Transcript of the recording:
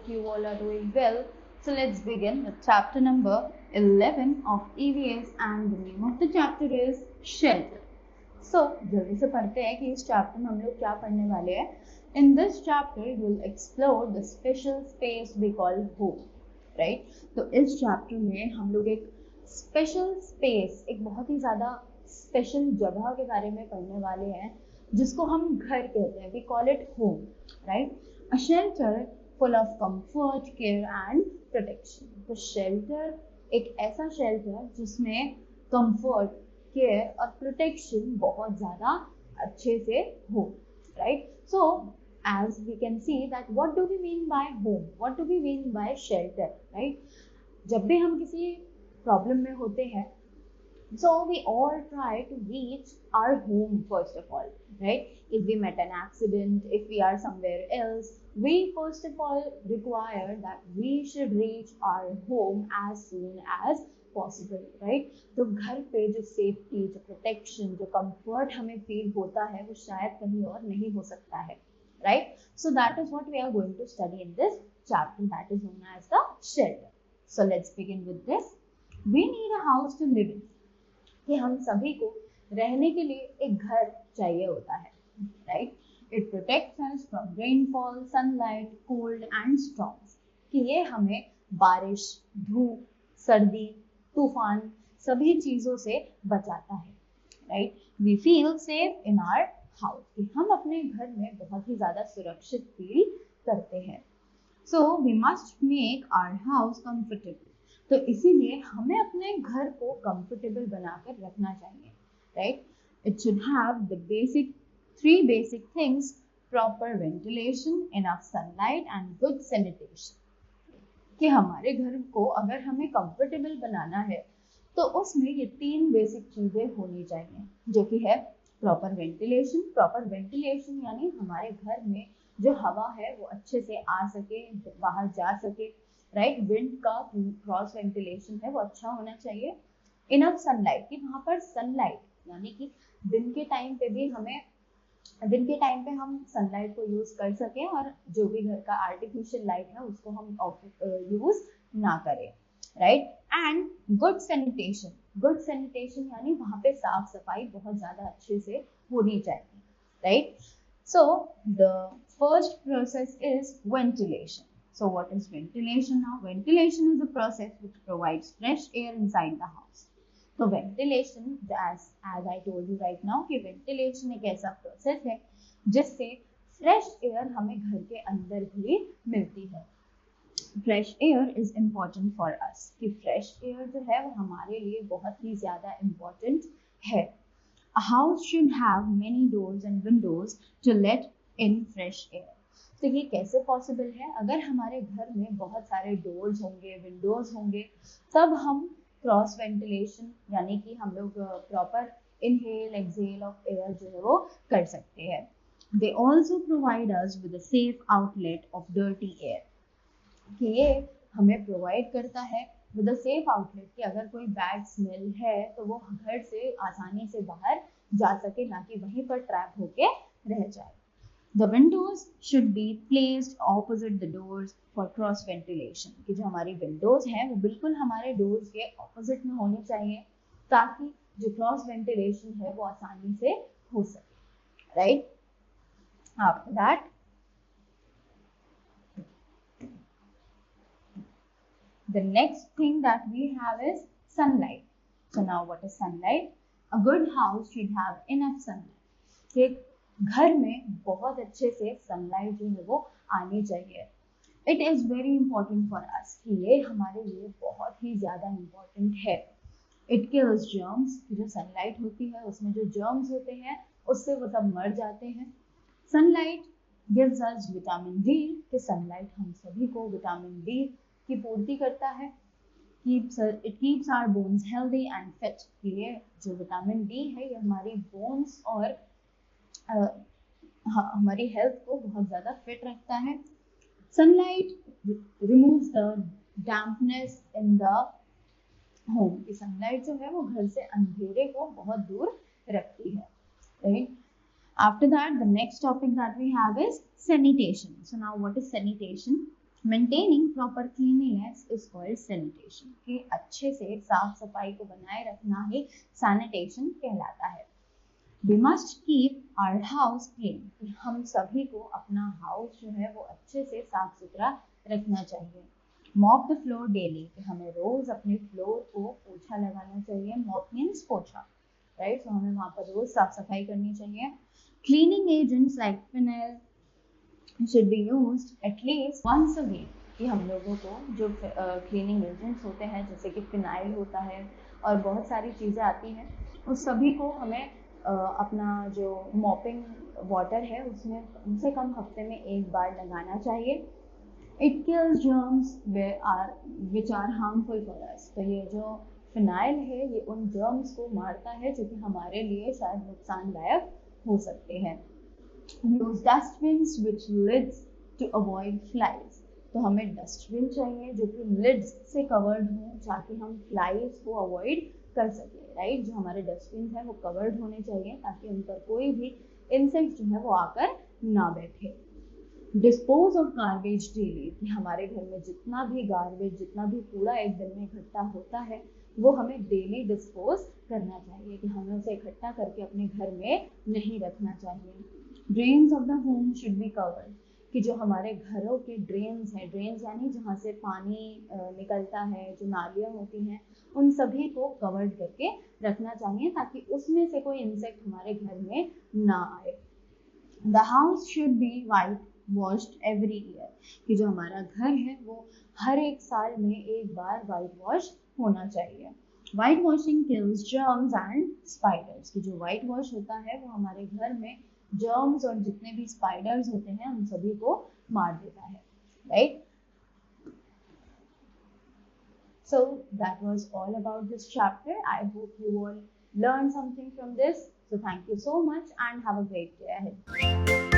hope you all are doing well. So let's begin with chapter number 11 of EVS, and the name of the chapter is shelter. So जल्दी से पढ़ते हैं कि इस chapter में हम लोग क्या पढ़ने वाले हैं. In this chapter you will explore the special space we call home, right? तो इस चैप्टर में हम लोग एक स्पेशल स्पेस, एक बहुत ही ज़्यादा स्पेशल जगह के बारे में पढ़ने वाले हैं जिसको हम घर कहते हैं. We call it home, right? A shelter full of comfort, care and protection. तो शेल्टर एक ऐसा शेल्टर जिसमें कंफर्ट, केयर और प्रोटेक्शन बहुत ज़्यादा अच्छे से हो, right? So as we can see that what do we mean by home, what do we mean by shelter, right? जब भी हम किसी प्रॉब्लम में होते हैं, so we all try to reach our home first of all, right? If we met an accident, if we are somewhere else, we first of all require that we should reach our home as soon as possible, right? तो घर पे जो safety, जो protection, जो comfort हमें feel होता है वो शायद कहीं और नहीं हो सकता है, right? So that is what we are going to study in this chapter, that is known as the shelter. So let's begin with this. We need a house to live in. कि हम सभी को रहने के लिए एक घर चाहिए होता है, right? It protects us from rainfall, sunlight, cold and storms. कि ये हमें बारिश, धूप, सर्दी, तूफान सभी चीजों से बचाता है, right? We feel safe in our house, कि हम अपने घर में बहुत ही ज़्यादा सुरक्षित फील करते हैं. So we must make our house comfortable. तो इसीलिए हमें अपने घर को कंफर्टेबल बनाकर रखना चाहिए, right? It should have the three basic things: proper ventilation, enough sunlight and good sanitation. कि हमारे घर को अगर हमें कंफर्टेबल बनाना है तो उसमें ये तीन बेसिक चीज़ें होनी चाहिए, जो कि है प्रॉपर वेंटिलेशन. प्रॉपर वेंटिलेशन यानी हमारे घर में जो हवा है वो अच्छे से आ सके, बाहर जा सके, राइट? विंड का क्रॉस वेंटिलेशन है वो अच्छा होना चाहिए. इनफ सनलाइट, कि वहाँ पर सनलाइट यानी कि दिन के टाइम पे हम सनलाइट को यूज कर सकें और जो भी घर का आर्टिफिशियल लाइट है उसको हम यूज ना करें, right? And good sanitation. Good sanitation यानी वहाँ पे साफ सफाई बहुत ज़्यादा अच्छे से होनी चाहिए, right? So the first process is ventilation. So what is ventilation now? Ventilation is a process which provides fresh air inside the house. तो ventilation, as I told you right now, कि ventilation एक ऐसा process है जिससे fresh air हमें घर के अंदर भी मिलती है. Fresh air is important for us, कि फ्रेश एयर जो है वो हमारे लिए बहुत ही ज़्यादा इम्पॉर्टेंट है. A house should have many doors and windows to let in fresh air. तो ये कैसे पॉसिबल है? अगर हमारे घर में बहुत सारे डोर्स होंगे, विंडोज होंगे, तब हम क्रॉस वेंटिलेशन यानी कि हम लोग proper inhale exhale of air जो है वो कर सकते हैं. They also provide us with a safe outlet of dirty air. कि ये हमें प्रोवाइड करता है विद अ सेफ आउटलेट, कि अगर कोई बैड स्मेल है तो वो घर से आसानी से बाहर जा सके, ना कि वहीं पर ट्रैप होके रह जाए. The Windows should be placed opposite the doors for cross ventilation. कि जो हमारी विंडोज हैं वो बिल्कुल हमारे डोर्स के ऑपोजिट में होनी चाहिए ताकि जो क्रॉस वेंटिलेशन है वो आसानी से हो सके, right? After that the next thing that we have is sunlight. So now what is sunlight? A good house should have enough sunlight. कि घर में बहुत अच्छे से सनलाइट जो है वो आनी चाहिए. It is very important for us, कि ये हमारे लिए बहुत ही ज़्यादा इम्पोर्टेंट है. It kills germs. जो सनलाइट होती है उसमें जो जर्म्स होते हैं उससे वो सब मर जाते हैं. Sunlight gives us vitamin D. कि सनलाइट हम सभी को विटामिन डी की पूर्ति करता है. It keeps our bones healthy and fit. ये जो विटामिन डी है ये हमारी बोन्स और हमारी हेल्थ को बहुत ज़्यादा फिट रखता है. Sunlight removes the dampness in the home. की सनलाइट जो है वो घर से अंधेरे को बहुत दूर रखती है, right? After that, the next topic that we have is sanitation. So now what is sanitation? Maintaining proper cleanliness is called sanitation, कि अच्छे से साफ सफाई को बनाए रखना ही सैनिटेशन कहलाता है। We must keep our house clean, हम सभी को अपना हाउस जो है वो अच्छे से साफ सुथरा रखना चाहिए। मॉप द फ्लोर डेली, कि हमें रोज अपने फ्लोर को पोछा लगाना चाहिए। मॉप मीन्स पोछा, राइट। सो हमें वहाँ पर रोज साफ सफाई करनी चाहिए। Cleaning agents like phenyl should be used at least once a week, कि हम लोगों को जो क्लीनिंग एजेंट्स होते हैं जैसे कि फिनाइल होता है और बहुत सारी चीज़ें आती हैं, उस सभी को हमें अपना जो मॉपिंग वाटर है उसमें कम से कम हफ्ते में एक बार लगाना चाहिए। It kills germs which are harmful for us, तो ये जो फिनाइल है ये उन जर्म्स को मारता है जो कि हमारे लिए शायद नुकसानदायक हो सकते हैं। use dustbins with lids to avoid flies, तो हमें डस्टबिन चाहिए जो कि लिड्स से कवर्ड हो ताकि हम फ्लाइज को अवॉइड कर सके, राइट। जो हमारे डस्टबिन है वो कवर्ड होने चाहिए ताकि उन पर कोई भी इंसेक्ट जो है वो आकर ना बैठे। डिस्पोज ऑफ गार्बेज डेली, कि हमारे घर में जितना भी गार्बेज, जितना भी कूड़ा एक दिन में इकट्ठा होता है वो हमें डेली डिस्पोज करना चाहिए, कि हमें उसे इकट्ठा करके अपने घर में नहीं रखना चाहिए। Drains of the home should be covered, कि जो हमारे घरों के ड्रेन्स हैं, ड्रेन्स यानी जहाँ से पानी निकलता है, जो नालियाँ होती हैं, उन सभी को कवर्ड करके रखना चाहिए ताकि उसमें से कोई इंसेक्ट हमारे घर में ना आए। The house should be white washed every year, कि जो हमारा घर है वो हर एक साल में एक बार वाइट वॉश होना चाहिए। White washing kills germs and spiders, कि जो वाइट वॉश होता है वो हमारे घर में जर्म्स और जितने भी स्पाइडर्स होते हैं उन सभी को मार देता है, right. So that was all about this chapter. I hope you all learned something from this. So thank you so much and have a great day ahead.